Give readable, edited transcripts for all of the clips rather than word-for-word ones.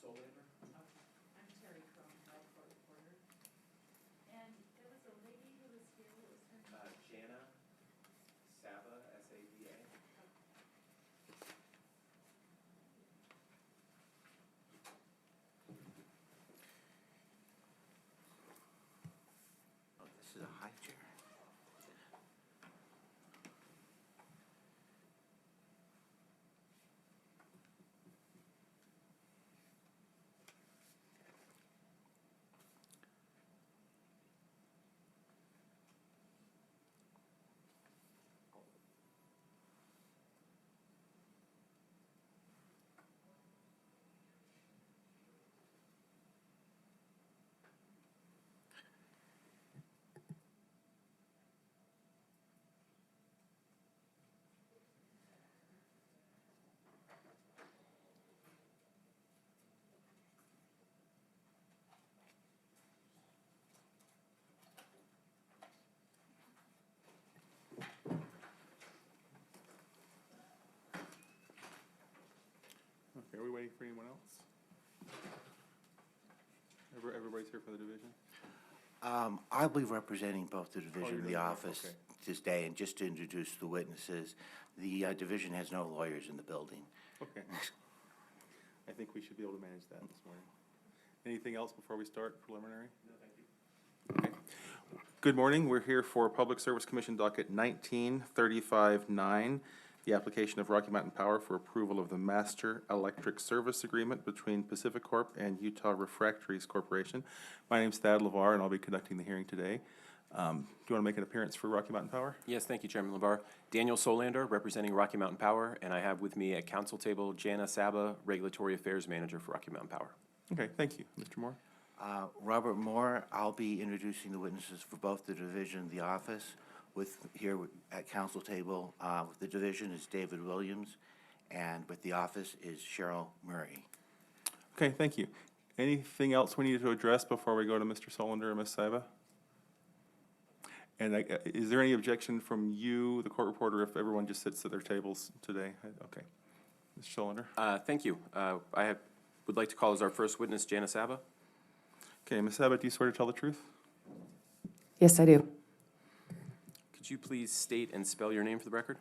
Solander. I'm Terry Crone, Court reporter. And there was a lady who was here. What was her name? Jana Saba, S-A-B-A. Oh, this is a high chair. Okay, are we waiting for anyone else? Everybody's here for the division? I'll be representing both the division you're and the doing that, office okay. today, and just to introduce the witnesses, the division has no lawyers in the building. Okay. I think we should be able to manage that this morning. Anything else before we start preliminary? No, thank you. Okay. Good morning. We're here for Public Service Commission docket 1935-9, the application of Rocky Mountain Power for approval of the Master Electric Service Agreement between PacifiCorp and Utah Refractories Corporation. My name's Thad LeVar, and I'll be conducting the hearing today. Do you want to make an appearance for Rocky Mountain Power? Yes, thank you, Chairman LeVar. Daniel Solander, representing Rocky Mountain Power, and I have with me at council table Jana Saba, Regulatory Affairs Manager for Rocky Mountain Power. Okay, thank you. Mr. Moore? Robert Moore, I'll be introducing the witnesses for both the division and the office. Here at council table, with the division is David Williams, and with the office is Cheryl Murray. Okay, thank you. Anything else we need to address before we go to Mr. Solander and Ms. Saba? And is there any objection from you, the court reporter, if everyone just sits at their tables today? Okay. Mr. Solander? Thank you. Would like to call as our first witness Jana Saba. Okay, Ms. Saba, do you swear to tell the truth? Yes, I do. Could you please state and spell your name for the record?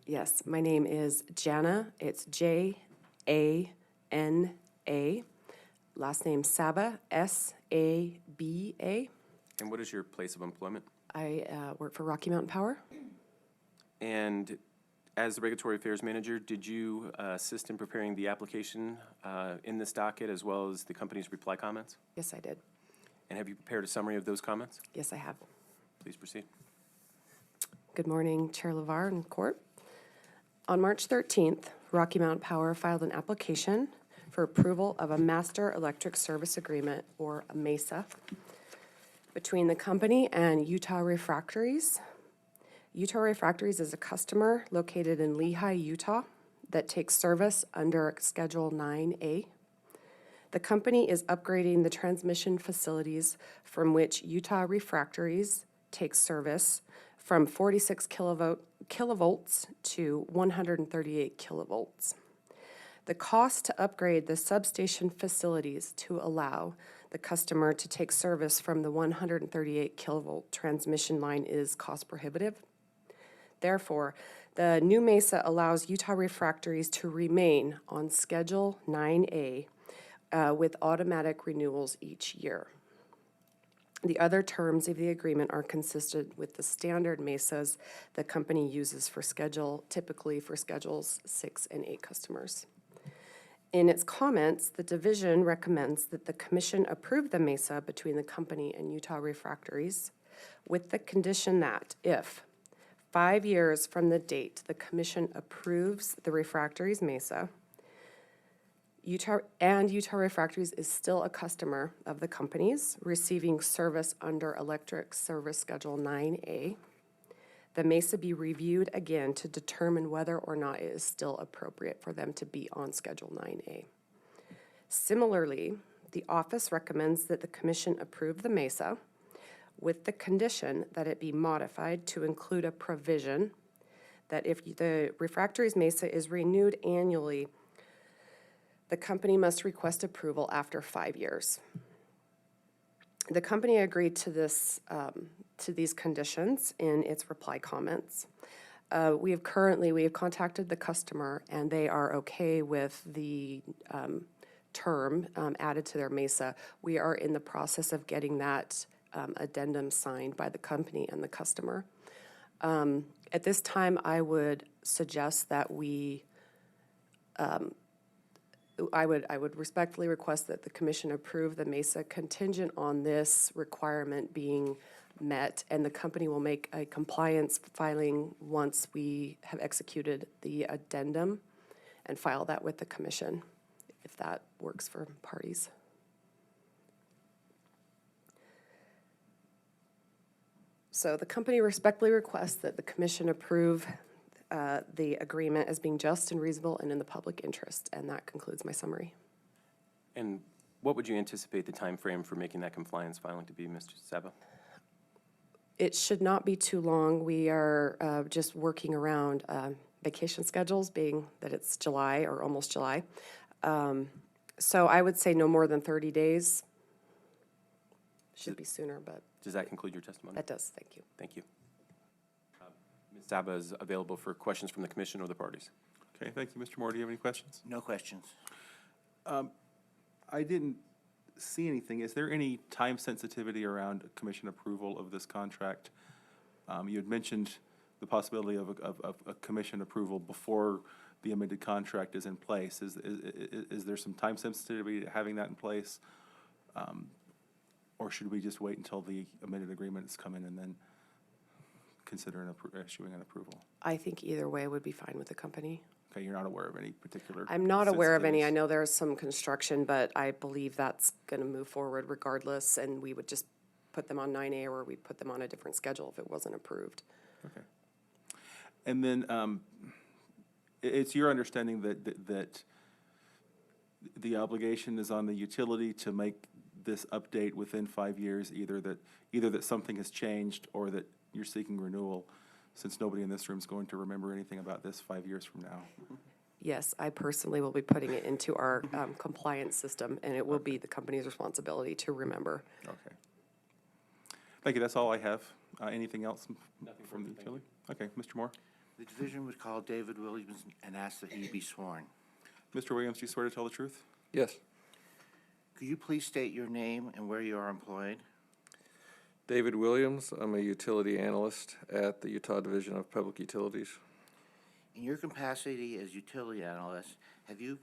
Yes, my name is Jana. It's J-A-N-A. Last name Saba, S-A-B-A. And what is your place of employment? I work for Rocky Mountain Power. And as the Regulatory Affairs Manager, did you assist in preparing the application in this docket as well as the company's reply comments? Yes, I did. And have you prepared a summary of those comments? Yes, I have. Please proceed. Good morning, Chair LeVar and Court. On March 13th, Rocky Mountain Power filed an application for approval of a Master Electric Service Agreement, or a MESA, between the company and Utah Refractories. Utah Refractories is a customer located in Lehi, Utah, that takes service under Schedule 9A. The company is upgrading the transmission facilities from which Utah Refractories takes service from 46 kilovolts to 138 kilovolts. The cost to upgrade the substation facilities to allow the customer to take service from the 138 kilovolt transmission line is cost prohibitive. Therefore, the new MESA allows Utah Refractories to remain on Schedule 9A with automatic renewals each year. The other terms of the agreement are consistent with the standard MESAs the company uses typically for Schedules 6 and 8 customers. In its comments, the division recommends that the commission approve the MESA between the company and Utah Refractories with the condition that if 5 years from the date the commission approves the Refractories MESA, Utah Refractories is still a customer of the company's, receiving service under Electric Service Schedule 9A, the MESA be reviewed again to determine whether or not it is still appropriate for them to be on Schedule 9A. Similarly, the office recommends that the commission approve the MESA with the condition that it be modified to include a provision that if the Refractories MESA is renewed annually The company must request approval after 5 years. The company agreed to these conditions in its reply comments. We have contacted the customer, and they are okay with the term added to their MESA. We are in the process of getting that addendum signed by the company and the customer. At this time, I would suggest that I would respectfully request that the commission approve the MESA contingent on this requirement being met, and the company will make a compliance filing once we have executed the addendum and file that with the commission, if that works for parties. So the company respectfully requests that the commission approve the agreement as being just and reasonable and in the public interest, and that concludes my summary. And what would you anticipate the time frame for making that compliance filing to be, Mr. Saba? It should not be too long. We are just working around vacation schedules, being that it's July or almost July. So I would say no more than 30 days. Should be sooner, but Does that conclude your testimony? that does, thank you. Thank you. Ms. Saba is available for questions from the commission or the parties. Okay, thank you. Mr. Moore, do you have any questions? No questions. I didn't see anything. Is there any time sensitivity around commission approval of this contract? You had mentioned the possibility of a commission approval before the amended contract is in place. Is there some time sensitivity to having that in place? Or should we just wait until the amended agreement has come in and then consider issuing an approval? I think either way would be fine with the company. Okay, you're not aware of any particular? I'm not aware of any. I sensitivities? know there's some construction, but I believe that's going to move forward regardless, and we would just put them on 9A, or we'd put them on a different schedule if it wasn't approved. Okay. And then it's your understanding that the obligation is on the utility to make this update within 5 years, either that something has changed or that you're seeking renewal, since nobody in this room is going to remember anything about this 5 years from now. Yes, I personally will be putting it into our compliance system, and it will be the company's responsibility to remember. Okay. Thank you. That's all I have. Anything else Nothing from the further, thank utility? Okay, Mr. Moore. The division would call David Williams and ask that he be sworn. Mr. Williams, do you swear to tell the truth? Yes. Could you please state your name and where you are employed? David Williams. I'm a utility analyst at the Utah Division of Public Utilities. In your capacity as utility analyst, are you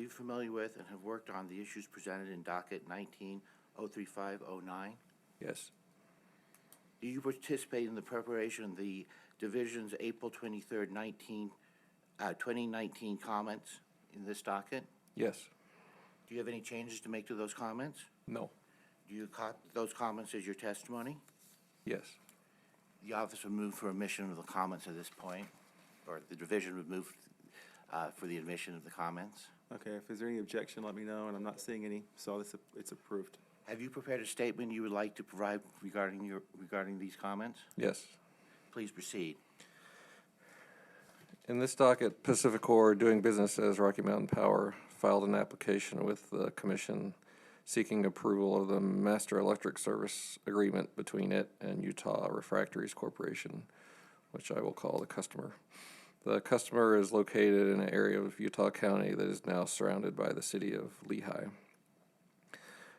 familiar with and have worked on the issues presented in docket 19-03509? Yes. Do you participate in the preparation of the division's April 23rd, 2019 comments in this docket? Yes. Do you have any changes to make to those comments? No. Do you accept those comments as your testimony? Yes. The office would move for admission of the comments at this point, or the division would move for the admission of the comments. Okay, if there's any objection, let me know, and I'm not seeing any, so it's approved. Have you prepared a statement you would like to provide regarding these comments? Yes. Please proceed. In this docket, PacifiCorp, doing business as Rocky Mountain Power, filed an application with the commission seeking approval of the Master Electric Service Agreement between it and Utah Refractories Corporation, which I will call the customer. The customer is located in an area of Utah County that is now surrounded by the city of Lehigh.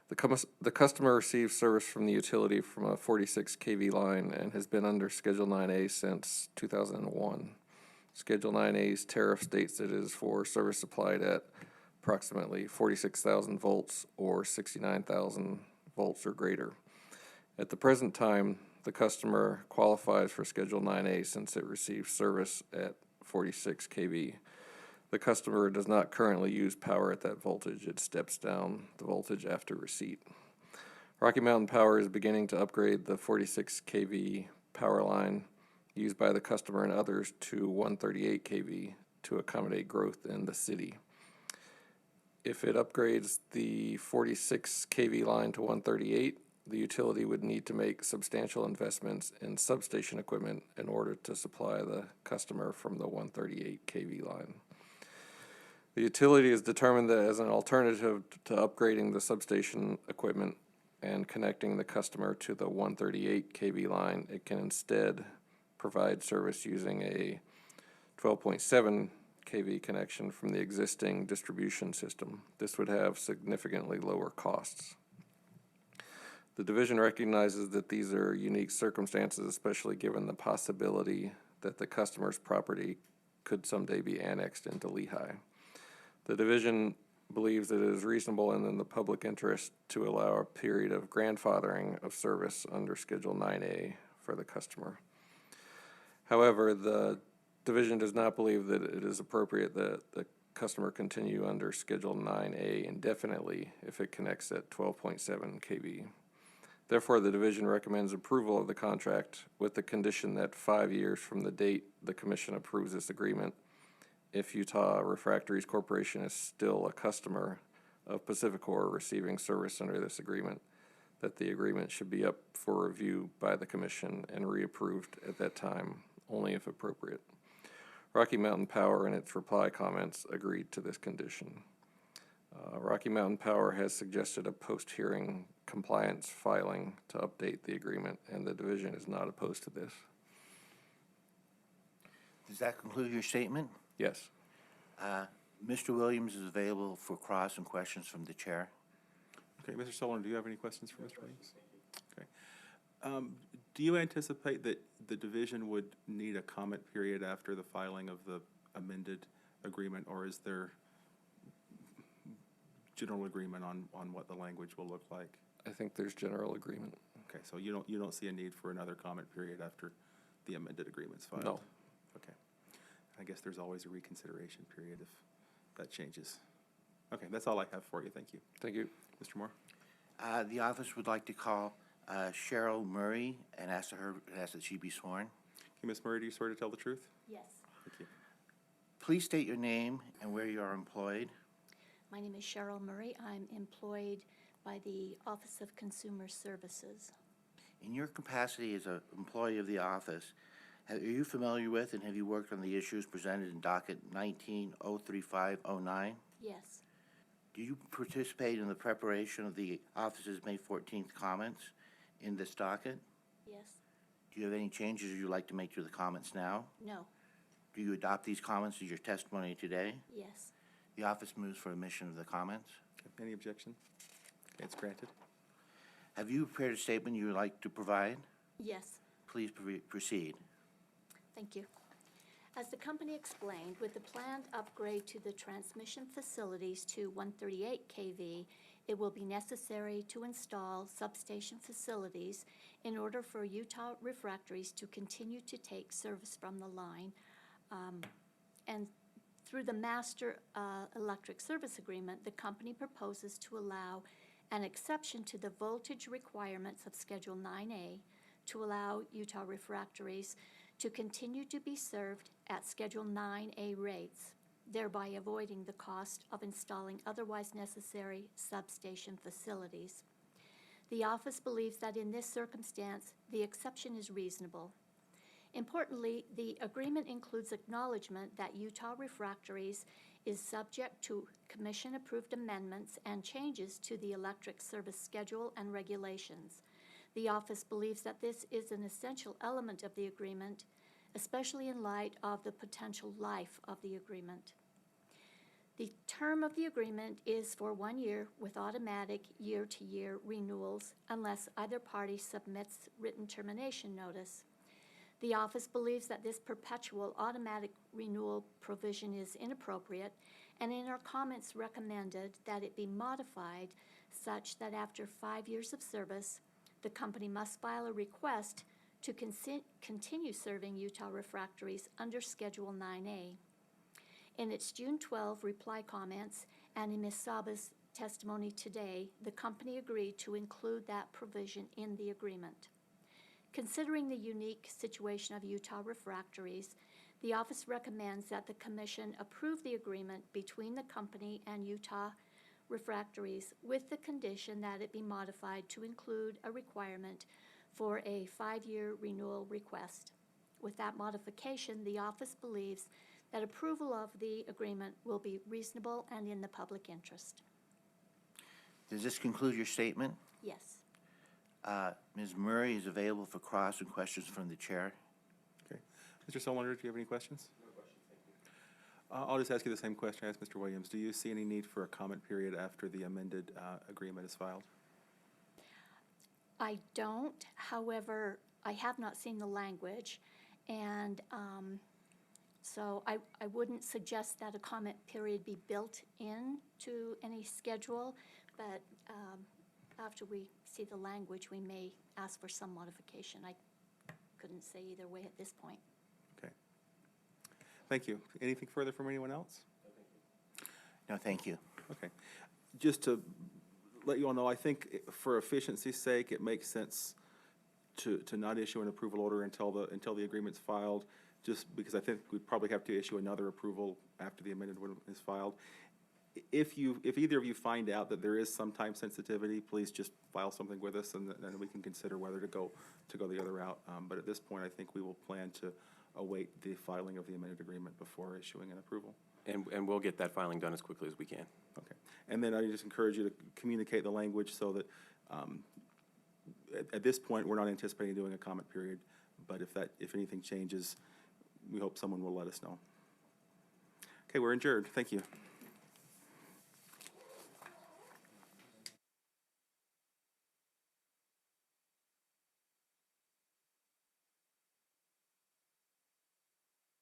The customer receives service from the utility from a 46 kV line and has been under Schedule 9A since 2001. Schedule 9A's tariff states it is for service supplied at approximately 46,000 volts or 69,000 volts or greater. At the present time, the customer qualifies for Schedule 9A since it receives service at 46 kV. The customer does not currently use power at that voltage. It steps down the voltage after receipt. Rocky Mountain Power is beginning to upgrade the 46 kV power line used by the customer and others to 138 kV to accommodate growth in the city. If it upgrades the 46 kV line to 138, the utility would need to make substantial investments in substation equipment in order to supply the customer from the 138 kV line. The The utility has determined that as an alternative to upgrading the substation equipment and connecting the customer to the 138 kV line, it can instead provide service using a 12.7 kV connection from the existing distribution system. This would have significantly lower costs. The division recognizes that these are unique circumstances, especially given the possibility that the customer's property could someday be annexed into Lehigh. The division believes that it is reasonable and in the public interest to allow a period of grandfathering of service under Schedule 9A for the customer. However, the division does not believe that it is appropriate that the customer continue under Schedule 9A indefinitely if it connects at 12.7 kV. Therefore, the division recommends approval of the contract with the condition that 5 years from the date the commission approves this agreement, if Utah Refractories Corporation is still a customer of PacifiCorp receiving service under this agreement, that the agreement should be up for review by the commission and reapproved at that time, only if appropriate. Rocky Mountain Power, in its reply comments, agreed to this condition. Rocky Mountain Power has suggested a post-hearing compliance filing to update the agreement, and the division is not opposed to this. Does that conclude your statement? Yes. Mr. Williams is available for cross and questions from the chair. Okay, Mr. Sullivan, do you have any questions for Mr. Williams? Okay. Do you anticipate that the division would need a comment period after the filing of the amended agreement, or is there general agreement on what the language will look like? I think there's general agreement. Okay, so you don't see a need for another comment period after the amended agreement's filed? No. Okay. I guess there's always a reconsideration period if that changes. Okay, that's all I have for you. Thank you. Thank you. Mr. Moore? The office would like to call Cheryl Murray and ask that she be sworn. Okay, Ms. Murray, do you swear to tell the truth? Yes. Thank you. Please state your name and where you are employed. My name is Cheryl Murray. I'm employed by the Office of Consumer Services. In your capacity as an employee of the office, are you familiar with and have you worked on the issues presented in docket 19-03509? Yes. Do you participate in the preparation of the office's May 14th comments in this docket? Yes. Do you have any changes you'd like to make to the comments now? No. Do you adopt these comments as your testimony today? Yes. The office moves for admission of the comments. Any objection? Okay, it's granted. Have you prepared a statement you would like to provide? Yes. Please proceed. Thank you. As the company explained, with the planned upgrade to the transmission facilities to 138 kV, it will be necessary to install substation facilities in order for Utah Refractories to continue to take service from the line. And through the Master Electric Service Agreement, the company proposes to allow an exception to the voltage requirements of Schedule 9A to allow Utah Refractories to continue to be served at Schedule 9A rates, thereby avoiding the cost of installing otherwise necessary substation facilities. The office believes that in this circumstance, the exception is reasonable. Importantly, the agreement includes acknowledgement that Utah Refractories is subject to commission-approved amendments and changes to the electric service schedule and regulations. The office believes that this is an essential element of the agreement, especially in light of the potential life of the agreement. The term of the agreement is for 1 year with automatic year-to-year renewals unless either party submits written termination notice. The office believes that this perpetual automatic renewal provision is inappropriate, and in our comments recommended that it be modified such that after 5 years of service, the company must file a request to continue serving Utah Refractories under Schedule 9A. In its June 12 reply comments and in Ms. Saba's testimony today, the company agreed to include that provision in the agreement. Considering the unique situation of Utah Refractories, the office recommends that the commission approve the agreement between the company and Utah Refractories with the condition that it be modified to include a requirement for a 5-year renewal request. With that modification, the office believes that approval of the agreement will be reasonable and in the public interest. Does this conclude your statement? Yes. Ms. Murray is available for cross and questions from the chair. Okay. Mr. Solander, do you have any questions? No questions, thank you. I'll just ask you the same question I asked Mr. Williams. Do you see any need for a comment period after the amended agreement is filed? I don't, however, I have not seen the language, and so I wouldn't suggest that a comment period be built into any schedule, but after we see the language, we may ask for some modification. I couldn't say either way at this point. Okay. Thank you. Anything further from anyone else? No, thank you. Okay. Just to let you all know, I think for efficiency's sake, it makes sense to not issue an approval order until the agreement's filed, just because I think we'd probably have to issue another approval after the amended one is filed. If either of you find out that there is some time sensitivity, please just file something with us, and then we can consider whether to go the other route. But at this point, I think we will plan to await the filing of the amended agreement before issuing an approval. And we'll get that filing done as quickly as we can. Okay. And then I just encourage you to communicate the language so that at this point, we're not anticipating doing a comment period, but if anything changes, we hope someone will let us know. Okay, we're adjourned. Thank you.